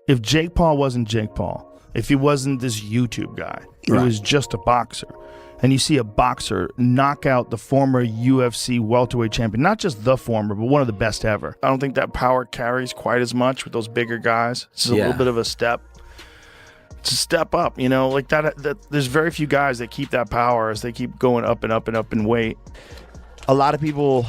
If Jake Paul wasn't Jake Paul, if he wasn't this YouTube guy, he was just a boxer, and you see a boxer knock out the former UFC welterweight champion, not just the former, but one of the best ever. I don't think that power carries quite as much with those bigger guys. It's a little bit of a step. It's a step up, you know, like that. There's very few guys that keep that power as they keep going up and up and up in weight. A lot of people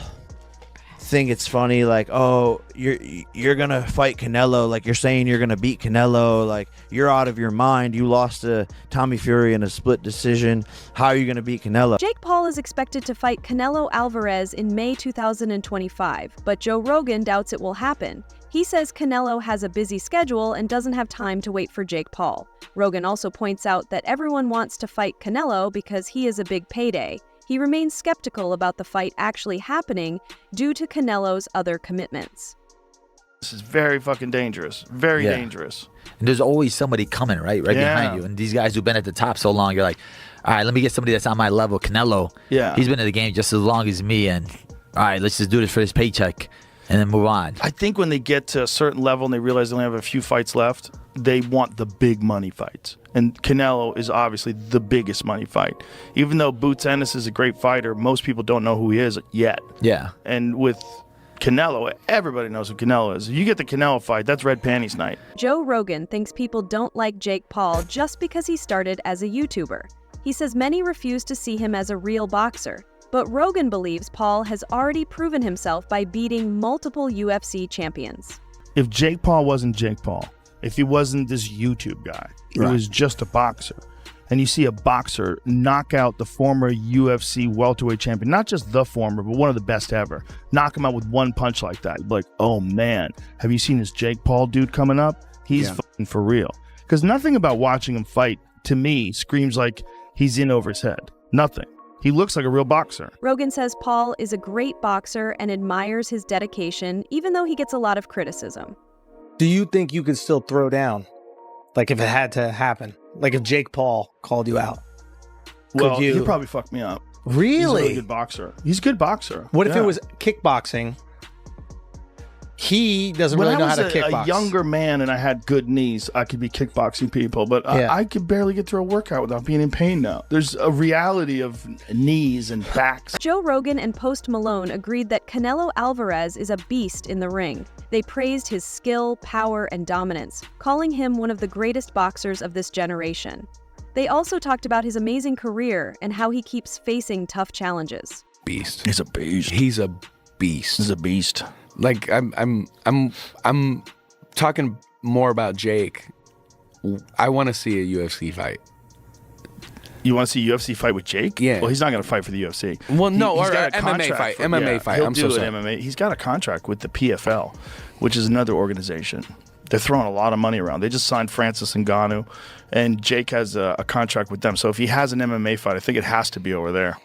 think it's funny, like, oh, you're gonna fight Canelo, like you're saying you're gonna beat Canelo, like you're out of your mind, you lost to Tommy Fury in a split decision, how are you gonna beat Canelo? Jake Paul is expected to fight Canelo Alvarez in May 2025, but Joe Rogan doubts it will happen. He says Canelo has a busy schedule and doesn't have time to wait for Jake Paul. Rogan also points out that everyone wants to fight Canelo because he is a big payday. He remains skeptical about the fight actually happening due to Canelo's other commitments. This is very fucking dangerous. Very dangerous. And there's always somebody coming right behind you. And these guys who've been at the top so long, you're like, all right, let me get somebody that's on my level. Canelo, he's been in the game just as long as me. And all right, let's just do this for his paycheck and then move on. I think when they get to a certain level and they realize they only have a few fights left, they want the big money fights. And Canelo is obviously the biggest money fight. Even though Boots Ennis is a great fighter, most people don't know who he is yet. Yeah. And with Canelo, everybody knows who Canelo is. If you get the Canelo fight, that's red panties night. Joe Rogan thinks people don't like Jake Paul just because he started as a YouTuber. He says many refuse to see him as a real boxer. But Rogan believes Paul has already proven himself by beating multiple UFC champions. If Jake Paul wasn't Jake Paul, if he wasn't this YouTube guy, he was just a boxer, and you see a boxer knock out the former UFC welterweight champion, not just the former, but one of the best ever, knock him out with one punch like that, you'd be like, oh man, have you seen this Jake Paul dude coming up? He's fucking for real. Because nothing about watching him fight, to me, screams like he's in over his head. Nothing. He looks like a real boxer. Rogan says Paul is a great boxer and admires his dedication, even though he gets a lot of criticism. Do you think you could still throw down? Like if it had to happen? Like if Jake Paul called you out? Well, he'd probably fuck me up. Really? He's a really good boxer. He's a good boxer. What if it was kickboxing? He doesn't really know how to kickbox. When I was a younger man and I had good knees, I could be kickboxing people, but I could barely get through a workout without being in pain now. There's a reality of knees and backs. Joe Rogan and Post Malone agreed that Canelo Alvarez is a beast in the ring. They praised his skill, power, and dominance, calling him one of the greatest boxers of this generation. They also talked about his amazing career and how he keeps facing tough challenges. Beast. He's a beast. He's a beast. He's a beast. Like I'm talking more about Jake. I want to see a UFC fight. You want to see a UFC fight with Jake? Yeah. Well, he's not going to fight for the UFC. Well, no, he's or got a MMA contract fight. for- MMA fight. He'll I'm do so an sorry. MMA. He's got a contract with the PFL, which is another organization. They're throwing a lot of money around. They just signed Francis Ngannou, and Jake has a contract with them. So if he has an MMA fight, I think it has to be over there.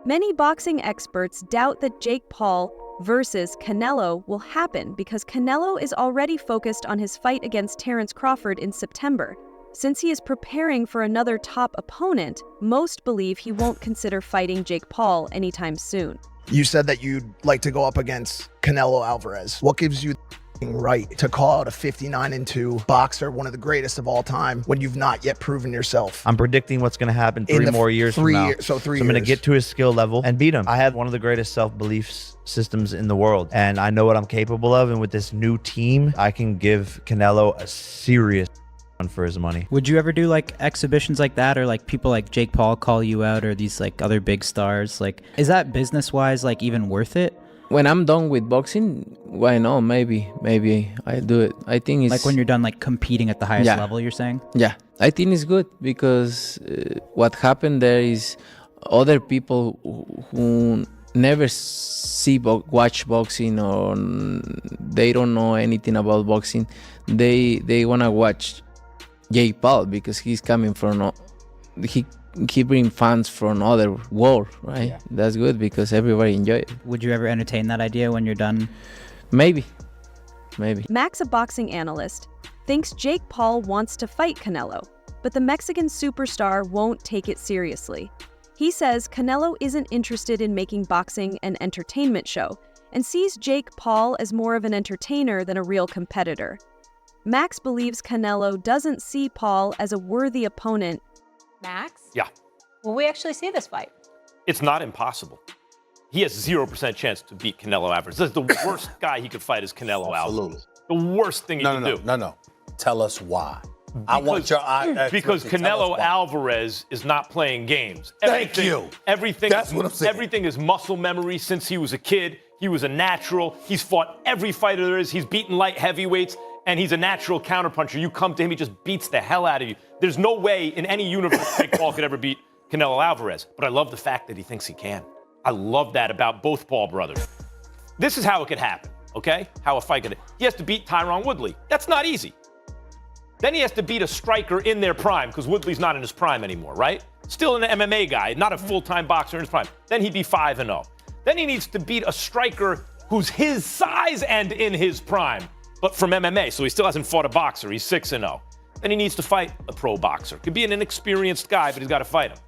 Many boxing experts doubt that Jake Paul versus Canelo will happen because Canelo is already focused on his fight against Terence Crawford in September. Since he is preparing for another top opponent, most believe he won't consider fighting Jake Paul anytime soon. You said that you'd like to go up against Canelo Alvarez. What gives you the right to call out a 59-2 boxer, one of the greatest of all time, when you've not yet proven yourself? I'm predicting what's going to happen three more years from now. So I'm going to get to his skill level and beat him. I have one of the greatest self-belief systems in the world, and I know what I'm capable of. And with this new team, I can give Canelo a serious run for his money. Would you ever do like exhibitions like that, or like people like Jake Paul call you out, or these like other big stars? Like, is that business-wise like even worth it? When I'm done with boxing, why not? Maybe I do it. I think it's like when you're done like competing at the highest level, you're saying? Yeah, I think it's good because what happened there is other people who never watch boxing, or they don't know anything about boxing, they want to watch Jake Paul because he's coming from he bring fans from other world, right? Yeah. That's good because everybody enjoy it. Would you ever entertain that idea when you're done? Maybe. Max, a boxing analyst, thinks Jake Paul wants to fight Canelo, but the Mexican superstar won't take it seriously. He says Canelo isn't interested in making boxing an entertainment show and sees Jake Paul as more of an entertainer than a real competitor. Max believes Canelo doesn't see Paul as a worthy opponent. Max? Yeah. Will we actually see this fight? It's not impossible. He has 0% chance to beat Canelo Alvarez. This is the worst guy he could fight is Canelo Alvarez. The worst thing he can do. No. Tell us why. I want your because Canelo Alvarez is not playing games. Thank you. Everything. That's what I'm saying. Everything is muscle memory since he was a kid. He was a natural. He's fought every fighter there is. He's beaten light heavyweights, and he's a natural counterpuncher. You come to him, he just beats the hell out of you. There's no way in any universe Jake Paul could ever beat Canelo Alvarez. But I love the fact that he thinks he can. I love that about both Paul brothers. This is how it could happen, okay? How a fight could. He has to beat Tyron Woodley. That's not easy. Then he has to beat a striker in their prime, because Woodley's not in his prime anymore, right? Still an MMA guy, not a full-time boxer in his prime. Then he'd be 5-0. Then he needs to beat a striker who's his size and in his prime, but from MMA, so he still hasn't fought a boxer. He's 6-0. Then he needs to fight a pro boxer. Could be an inexperienced guy, but he's got to fight him.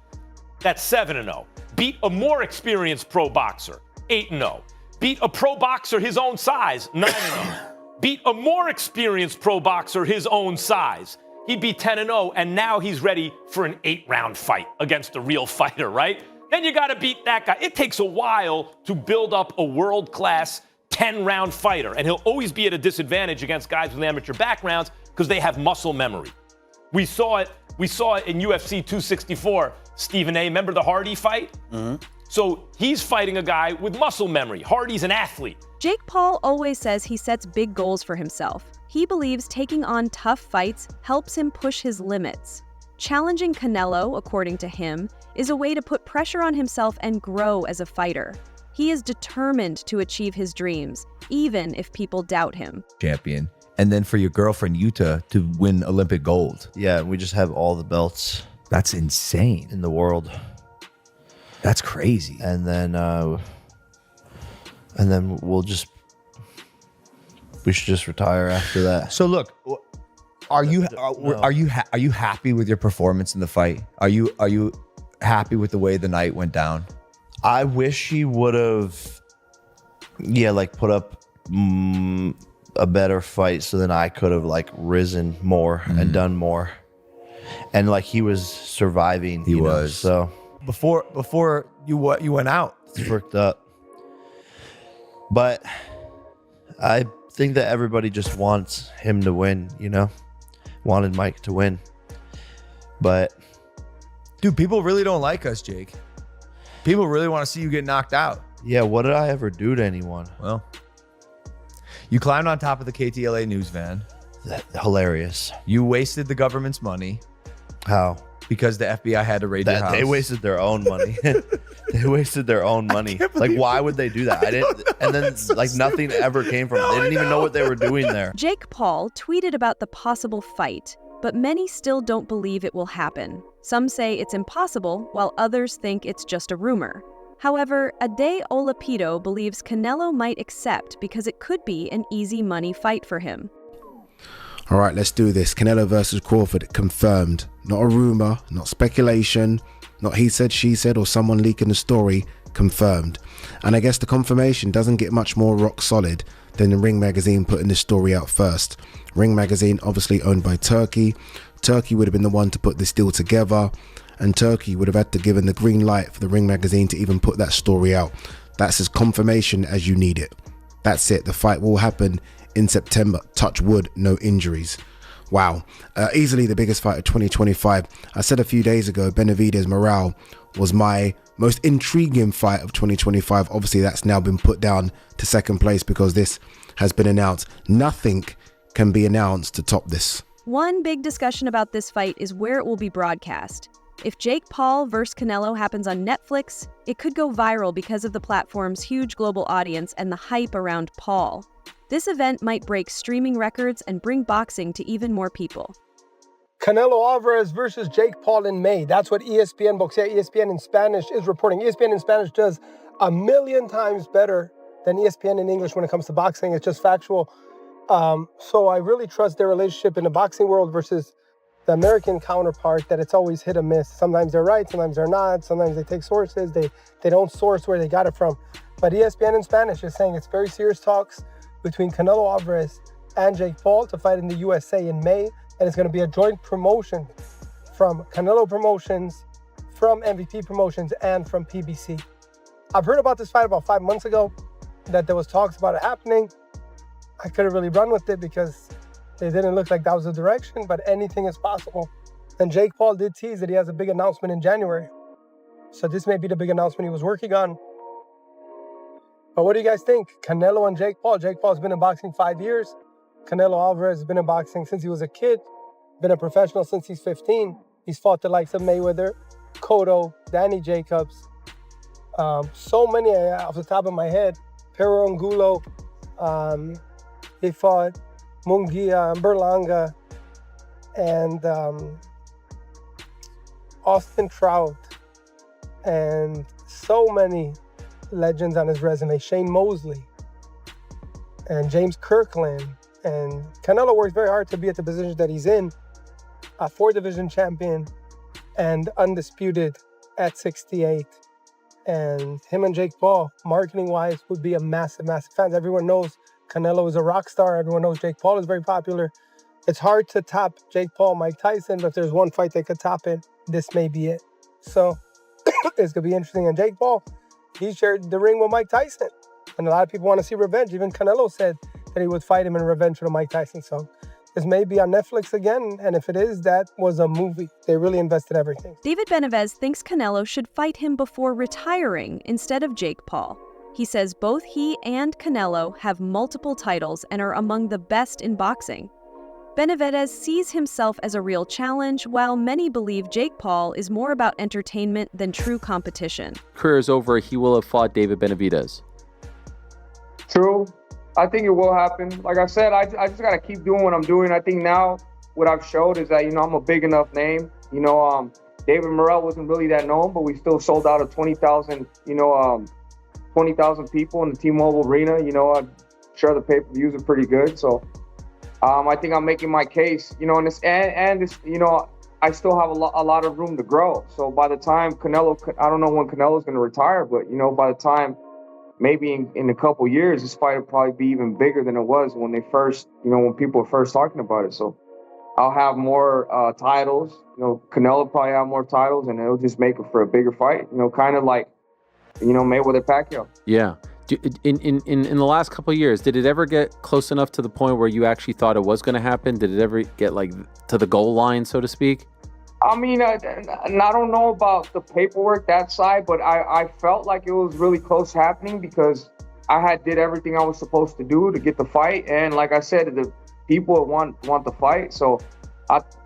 That's 7-0. Beat a more experienced pro boxer, 8-0. Beat a pro boxer his own size, 9-0. Beat a more experienced pro boxer his own size. He'd be 10-0, and now he's ready for an 8-round fight against a real fighter, right? Then you got to beat that guy. It takes a while to build up a world-class 10-round fighter, and he'll always be at a disadvantage against guys with amateur backgrounds because they have muscle memory. We saw it in UFC 264. Stephen A., remember the Hardy fight? Mm-hmm. So he's fighting a guy with muscle memory. Hardy's an athlete. Jake Paul always says he sets big goals for himself. He believes taking on tough fights helps him push his limits. Challenging Canelo, according to him, is a way to put pressure on himself and grow as a fighter. He is determined to achieve his dreams, even if people doubt him. Champion. And then for your girlfriend, Yuta, to win Olympic gold. Yeah, we just have all the belts. That's insane. In the world. That's crazy. And then we should just retire after that. So look, are you happy with your performance in the fight? Are you happy with the way the night went down? I wish he would have put up a better fight so then I could have risen more and done more. And he was surviving. He was. So before you went out, it's worked up. But I think that everybody just wants him to win, wanted Mike to win. But dude, people really don't like us, Jake. People really want to see you get knocked out. Yeah, what did I ever do to anyone? Well, you climbed on top of the KTLA news van. Hilarious. You wasted the government's money. How? Because the FBI had to raid your house. They wasted their own money. They wasted their own money. Why would they do that? I didn't. And then nothing ever came from it. They didn't even know what they were doing there. Jake Paul tweeted about the possible fight, but many still don't believe it will happen. Some say it's impossible, while others think it's just a rumor. However, Ade Olapido believes Canelo might accept because it could be an easy money fight for him. All right, let's do this. Canelo versus Crawford, confirmed. Not a rumor, not speculation, not he said, she said, or someone leaking the story. Confirmed. And I guess the confirmation doesn't get much more rock solid than the Ring Magazine putting this story out first. Ring Magazine, obviously owned by Turkey. Turkey would have been the one to put this deal together, and Turkey would have had to give the green light for the Ring Magazine to even put that story out. That's as confirmation as you need it. That's it. The fight will happen in September. Touch wood, no injuries. Wow. Easily the biggest fight of 2025. I said a few days ago, Benavidez Morale was my most intriguing fight of 2025. Obviously, that's now been put down to second place because this has been announced. Nothing can be announced to top this. One big discussion about this fight is where it will be broadcast. If Jake Paul vs. Canelo happens on Netflix, it could go viral because of the platform's huge global audience and the hype around Paul. This event might break streaming records and bring boxing to even more people. Canelo Alvarez versus Jake Paul in May. That's what ESPN in Spanish is reporting. ESPN in Spanish does 1,000,000 times better than ESPN in English when it comes to boxing. It's just factual. So I really trust their relationship in the boxing world versus the American counterpart, that it's always hit or miss. Sometimes they're right, sometimes they're not. Sometimes they take sources, they don't source where they got it from. But ESPN in Spanish is saying it's very serious talks between Canelo Alvarez and Jake Paul to fight in the USA in May, and it's going to be a joint promotion from Canelo Promotions, from MVP Promotions, and from PBC. I've heard about this fight about 5 months ago, that there was talks about it happening. I couldn't really run with it because it didn't look like that was the direction, but anything is possible. And Jake Paul did tease that he has a big announcement in January. So this may be the big announcement he was working on. But what do you guys think? Canelo and Jake Paul. Jake Paul's been in boxing 5 years. Canelo Alvarez has been in boxing since he was a kid. Been a professional since he's 15. He's fought the likes of Mayweather, Cotto, Danny Jacobs. So many off the top of my head. Pero Angulo. He fought Munguia and Berlanga. And Austin Trout. And so many legends on his resume. Shane Mosley and James Kirkland. And Canelo worked very hard to be at the position that he's in. A 4-division champion and undisputed at 68. And him and Jake Paul, marketing-wise, would be a massive, massive fan. Everyone knows Canelo is a rock star. Everyone knows Jake Paul is very popular. It's hard to top Jake Paul, Mike Tyson, but if there's one fight that could top it, this may be it. So it's going to be interesting. And Jake Paul, he shared the ring with Mike Tyson. And a lot of people want to see revenge. Even Canelo said that he would fight him in revenge for the Mike Tyson. So this may be on Netflix again. And if it is, that was a movie. They really invested everything. David Benavidez thinks Canelo should fight him before retiring instead of Jake Paul. He says both he and Canelo have multiple titles and are among the best in boxing. Benavidez sees himself as a real challenge, while many believe Jake Paul is more about entertainment than true competition. Career is over, he will have fought David Benavidez. True. I think it will happen. Like I said, I just got to keep doing what I'm doing. I think now what I've showed is that, I'm a big enough name. David Morrell wasn't really that known, but we still sold out of 20,000, 20,000 people in the T-Mobile Arena. I'm sure the pay-per-views are pretty good. So I think I'm making my case, and this, I still have a lot of room to grow. So by the time Canelo, I don't know when Canelo's going to retire, but, by the time maybe in a couple years, this fight will probably be even bigger than it was when they first, when people were first talking about it. So I'll have more titles. Canelo probably have more titles, and it'll just make it for a bigger fight. Kind of like, Mayweather Pacquiao. Yeah. In the last couple of years, did it ever get close enough to the point where you actually thought it was going to happen? Did it ever get to the goal line, so to speak? I mean, I don't know about the paperwork, that side, but I felt like it was really close happening because I did everything I was supposed to do to get the fight. And like I said, the people want the fight. So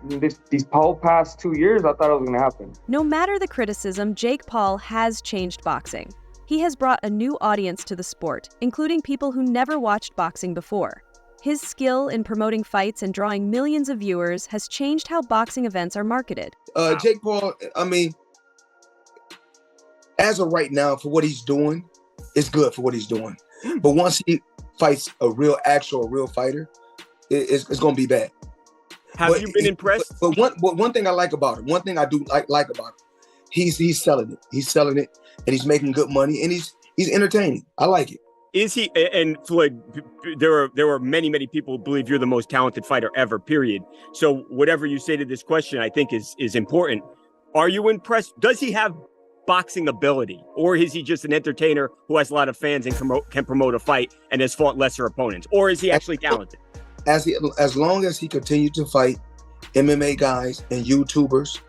these whole past 2 years, I thought it was going to happen. No matter the criticism, Jake Paul has changed boxing. He has brought a new audience to the sport, including people who never watched boxing before. His skill in promoting fights and drawing millions of viewers has changed how boxing events are marketed. Jake Paul, I mean, as of right now, for what he's doing, it's good for what he's doing. But once he fights a real fighter, it's going to be bad. Have you been impressed? But one thing I like about him, one thing I do like about him, he's selling it. He's selling it, and he's making good money, and he's entertaining. I like it. Is he? And Floyd, there were many people who believe you're the most talented fighter ever, period. So whatever you say to this question, I think is important. Are you impressed? Does he have boxing ability, or is he just an entertainer who has a lot of fans and can promote a fight and has fought lesser opponents? Or is he actually talented? As long as he continues to fight MMA guys and YouTubers,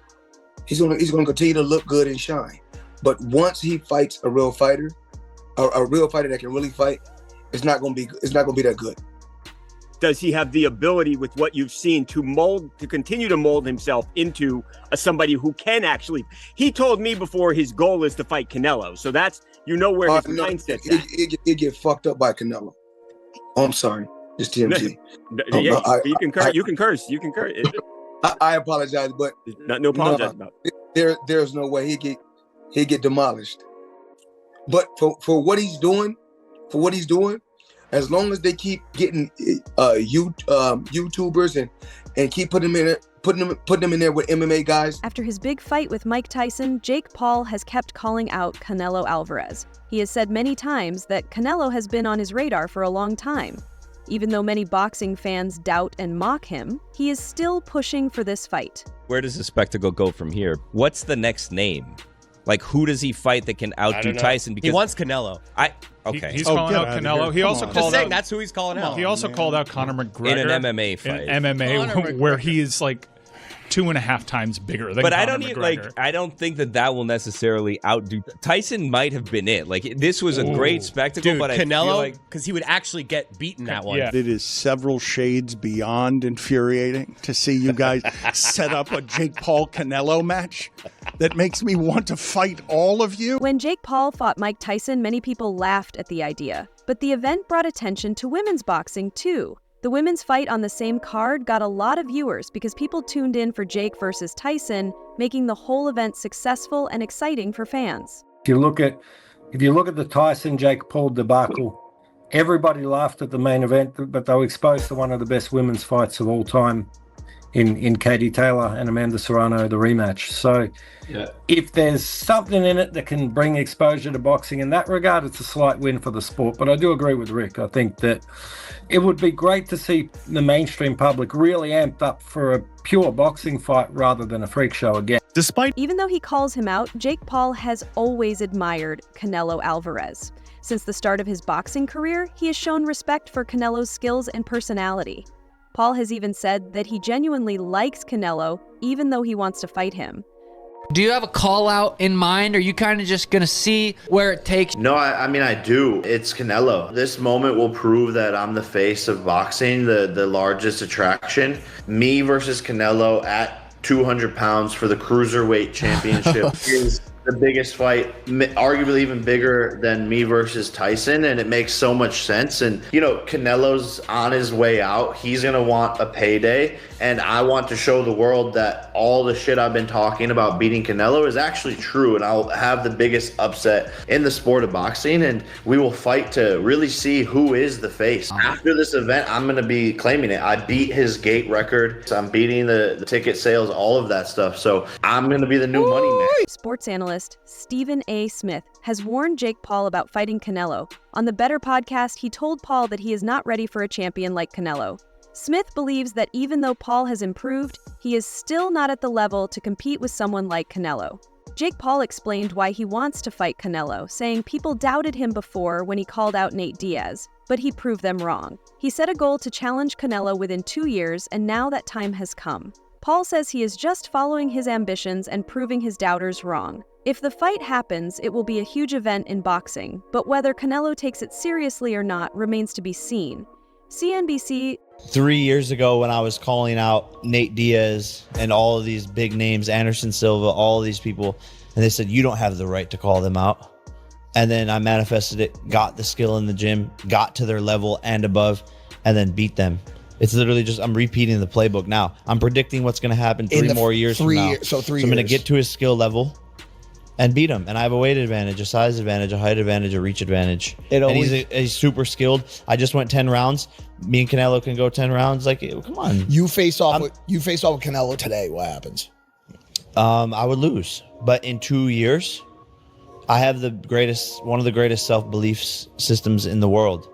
he's gonna continue to look good and shine. But once he fights a real fighter, a real fighter that can really fight, it's not gonna be that good. Does he have the ability, with what you've seen, to continue to mold himself into somebody who can actually? He told me before his goal is to fight Canelo, so that's where his mindset's at. It get fucked up by Canelo. Oh, I'm sorry, it's TMZ. You can curse. You can curse. You can curse. I apologize, but no apologize about it. There's no way he get demolished. But for what he's doing, as long as they keep getting YouTubers and keep putting them in there with MMA guys. After his big fight with Mike Tyson, Jake Paul has kept calling out Canelo Alvarez. He has said many times that Canelo has been on his radar for a long time. Even though many boxing fans doubt and mock him, he is still pushing for this fight. Where does the spectacle go from here? What's the next name? Like, who does he fight that can outdo Tyson? Because he wants Canelo. Okay. He's calling out Canelo. He also called out. That's who he's calling out. He also called out Conor McGregor in an MMA fight. In MMA, where he is like 2.5 times bigger than but Conor I don't McGregor. I don't think that will necessarily outdo Tyson. Might have been it. Like, this was a great spectacle, Dude, but I Canelo, feel like because he would actually get beaten that one. It is several shades beyond infuriating to see you guys set up a Jake Paul Canelo match that makes me want to fight all of you. When Jake Paul fought Mike Tyson, many people laughed at the idea. But the event brought attention to women's boxing, too. The women's fight on the same card got a lot of viewers because people tuned in for Jake versus Tyson, making the whole event successful and exciting for fans. If you look at the Tyson Jake Paul debacle, everybody laughed at the main event, but they were exposed to one of the best women's fights of all time in Katie Taylor and Amanda Serrano, the rematch. So if there's something in it that can bring exposure to boxing in that regard, it's a slight win for the sport. But I do agree with Rick. I think that it would be great to see the mainstream public really amped up for a pure boxing fight rather than a freak show again. Even though he calls him out, Jake Paul has always admired Canelo Alvarez. Since the start of his boxing career, he has shown respect for Canelo's skills and personality. Paul has even said that he genuinely likes Canelo, even though he wants to fight him. Do you have a call out in mind? Or are you kind of just going to see where it takes? No, I mean, I do. It's Canelo. This moment will prove that I'm the face of boxing, the largest attraction. Me versus Canelo at 200 pounds for the cruiserweight championship is the biggest fight, arguably even bigger than me versus Tyson, and it makes so much sense. And, you know, Canelo's on his way out. He's going to want a payday, and I want to show the world that all the shit I've been talking about beating Canelo is actually true, and I'll have the biggest upset in the sport of boxing, and we will fight to really see who is the face. After this event, I'm going to be claiming it. I beat his gate record. I'm beating the ticket sales, all of that stuff. So I'm going to be the new money man. Sports analyst Stephen A. Smith has warned Jake Paul about fighting Canelo. On the Better podcast, he told Paul that he is not ready for a champion like Canelo. Smith believes that even though Paul has improved, he is still not at the level to compete with someone like Canelo. Jake Paul explained why he wants to fight Canelo, saying people doubted him before when he called out Nate Diaz, but he proved them wrong. He set a goal to challenge Canelo within 2 years, and now that time has come. Paul says he is just following his ambitions and proving his doubters wrong. If the fight happens, it will be a huge event in boxing, but whether Canelo takes it seriously or not remains to be seen. CNBC. 3 years ago when I was calling out Nate Diaz and all of these big names, Anderson Silva, all of these people, and they said, you don't have the right to call them out. And then I manifested it, got the skill in the gym, got to their level and above, and then beat them. It's literally just, I'm repeating the playbook now. I'm predicting what's going to happen 3 more years from now. So I'm going to get to his skill level and beat him. And I have a weight advantage, a size advantage, a height advantage, a reach advantage. And he's super skilled. I just went 10 rounds. Me and Canelo can go 10 rounds. Like, come on. You face off with Canelo today. What happens? I would lose. But in 2 years, I have one of the greatest self-belief systems in the world.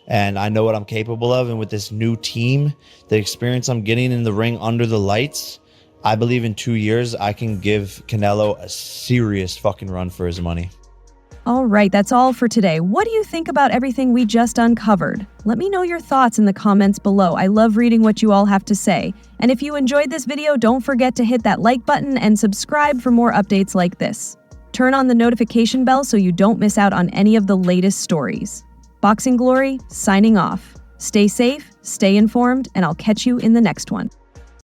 And I know what I'm capable of. And with this new team, the experience I'm getting in the ring under the lights, I believe in 2 years, I can give Canelo a serious fucking run for his money. All right, that's all for today. What do you think about everything we just uncovered? Let me know your thoughts in the comments below. I love reading what you all have to say. And if you enjoyed this video, don't forget to hit that like button and subscribe for more updates like this. Turn on the notification bell so you don't miss out on any of the latest stories. Boxing Glory, signing off. Stay safe, stay informed, and I'll catch you in the next one.